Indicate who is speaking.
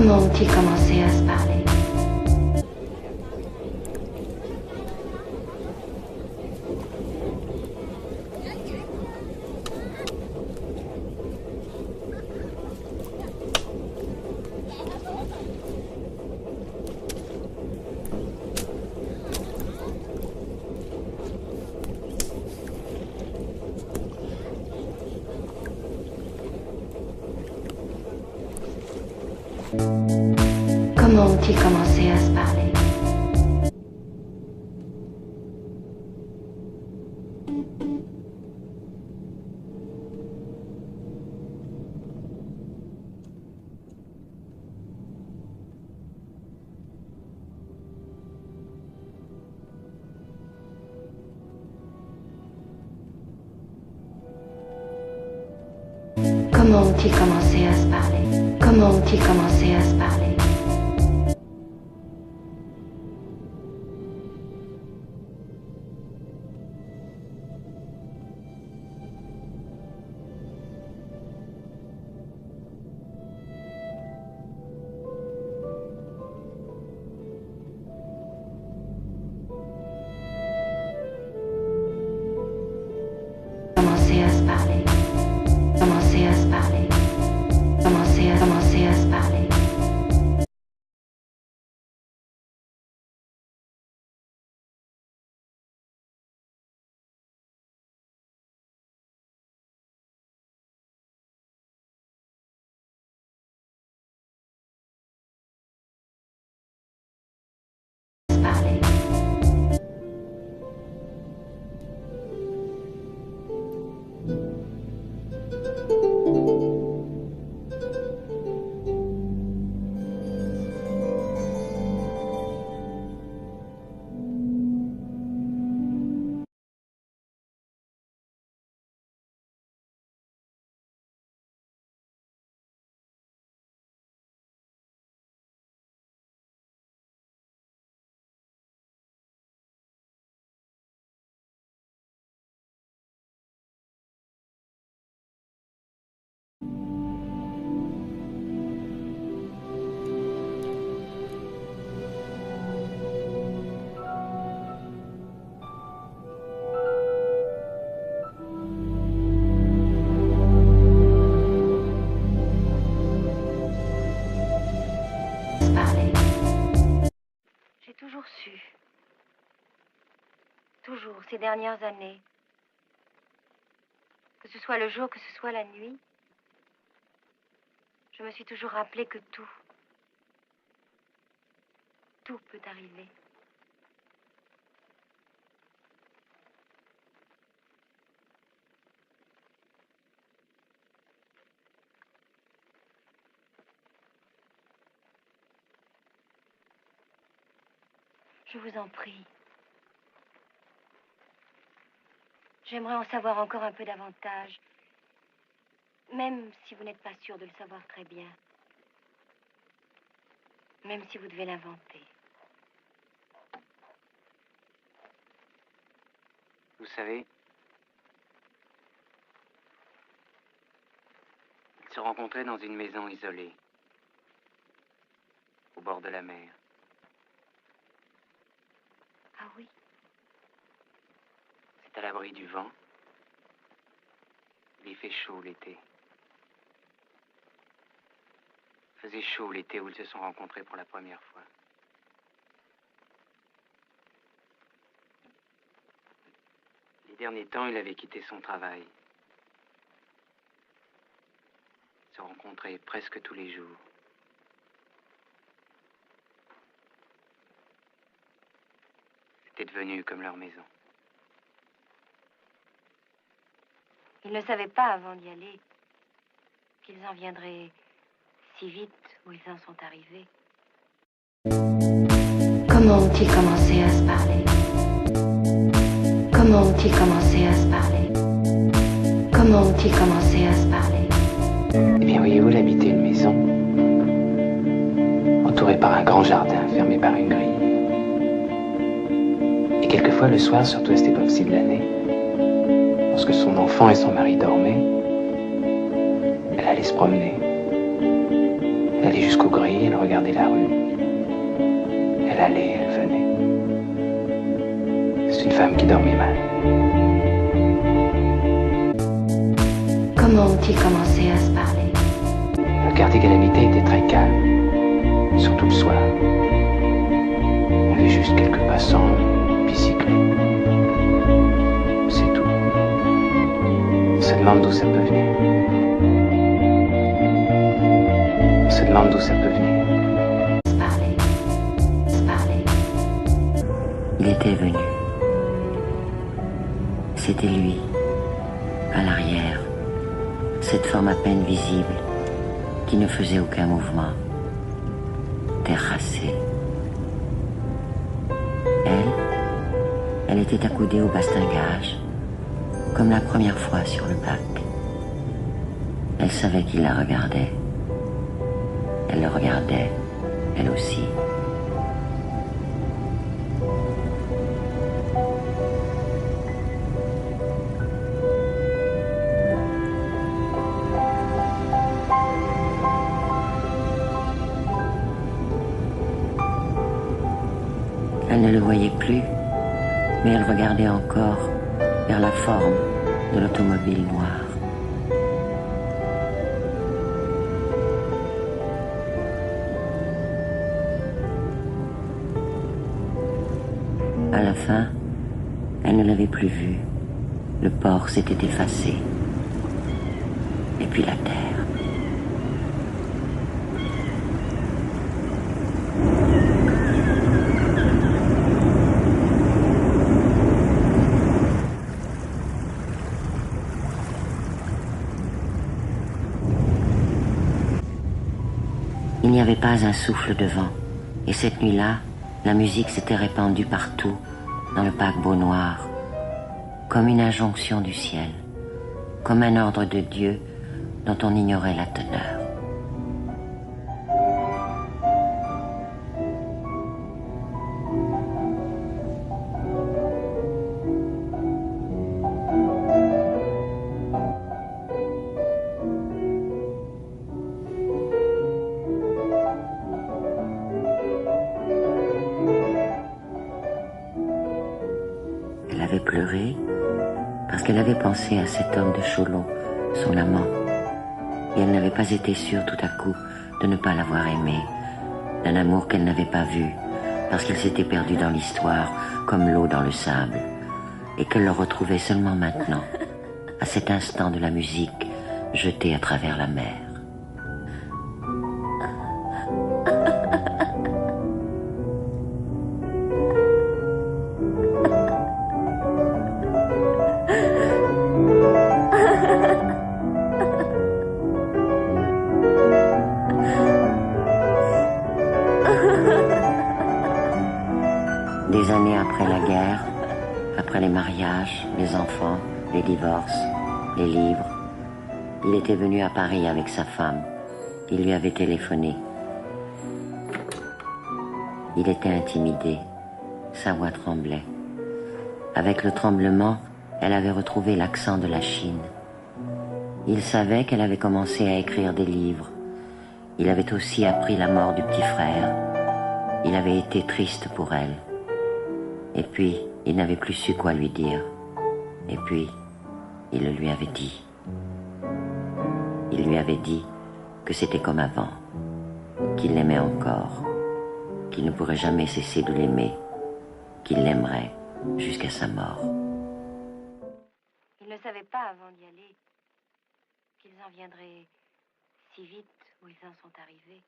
Speaker 1: Comment ont-ils commencé à se parler? Comment ont-ils commencé à se parler? Comment ont-ils commencé à se parler? Comment ont-ils commencé à se parler? Commencer à se parler. Commencer à se parler. Commencer à se parler. Parler. J'ai toujours su, toujours ces dernières années, que ce soit le jour, que ce soit la nuit, je me suis toujours rappelé que tout peut arriver. Je vous en prie. J'aimerais en savoir encore un peu davantage, même si vous n'êtes pas sûr de le savoir très bien. Même si vous devez l'inventer.
Speaker 2: Vous savez, ils se rencontraient dans une maison isolée, au bord de la mer.
Speaker 1: Ah oui?
Speaker 2: C'est à l'abri du vent. Il fait chaud l'été. Il faisait chaud l'été où ils se sont rencontrés pour la première fois. Les derniers temps, il avait quitté son travail. Ils se rencontraient presque tous les jours. C'était devenu comme leur maison.
Speaker 1: Ils ne savaient pas avant d'y aller qu'ils en viendraient si vite où ils en sont arrivés. Comment ont-ils commencé à se parler? Comment ont-ils commencé à se parler? Comment ont-ils commencé à se parler?
Speaker 2: Eh bien, voyez-vous, il habitait une maison, entourée par un grand jardin, fermé par une grille. Et quelquefois, le soir, surtout à cette époque-ci de l'année, lorsque son enfant et son mari dormaient, elle allait se promener. Elle allait jusqu'aux grilles, elle regardait la rue. Elle allait, elle venait. C'est une femme qui dormait mal.
Speaker 1: Comment ont-ils commencé à se parler?
Speaker 2: Le quartier qu'elle habitait était très calme, surtout le soir. Il y avait juste quelques passants, bicyclés. C'est tout. On se demande d'où ça peut venir. On se demande d'où ça peut venir.
Speaker 1: Se parler. Se parler.
Speaker 3: Il était venu. C'était lui, à l'arrière, cette forme à peine visible, qui ne faisait aucun mouvement, terrassée. Elle était accoudée au bastingage, comme la première fois sur le bac. Elle savait qu'il la regardait. Elle le regardait, elle aussi. Elle ne le voyait plus, mais elle regardait encore vers la forme de l'automobile noire. À la fin, elle ne l'avait plus vu. Le port s'était effacé. Et puis la terre. Il n'y avait pas un souffle de vent. Et cette nuit-là, la musique s'était répandue partout, dans le paquebot noir, comme une injonction du ciel, comme un ordre de Dieu dont on ignorait la teneur. Elle avait pleuré parce qu'elle avait pensé à cet homme de Cholon, son amant, et elle n'avait pas été sûre tout à coup de ne pas l'avoir aimé, d'un amour qu'elle n'avait pas vu, parce qu'il s'était perdu dans l'histoire comme l'eau dans le sable, et qu'elle le retrouvait seulement maintenant, à cet instant de la musique jetée à travers la mer. Des années après la guerre, après les mariages, les enfants, les divorces, les livres, il était venu à Paris avec sa femme. Il lui avait téléphoné. Il était intimidé. Sa voix tremblait. Avec le tremblement, elle avait retrouvé l'accent de la Chine. Il savait qu'elle avait commencé à écrire des livres. Il avait aussi appris la mort du petit frère. Il avait été triste pour elle. Et puis, il n'avait plus su quoi lui dire. Et puis, il le lui avait dit. Il lui avait dit que c'était comme avant, qu'il l'aimait encore, qu'il ne pourrait jamais cesser de l'aimer, qu'il l'aimerait jusqu'à sa mort.
Speaker 1: Ils ne savaient pas avant d'y aller qu'ils en viendraient si vite où ils en sont arrivés.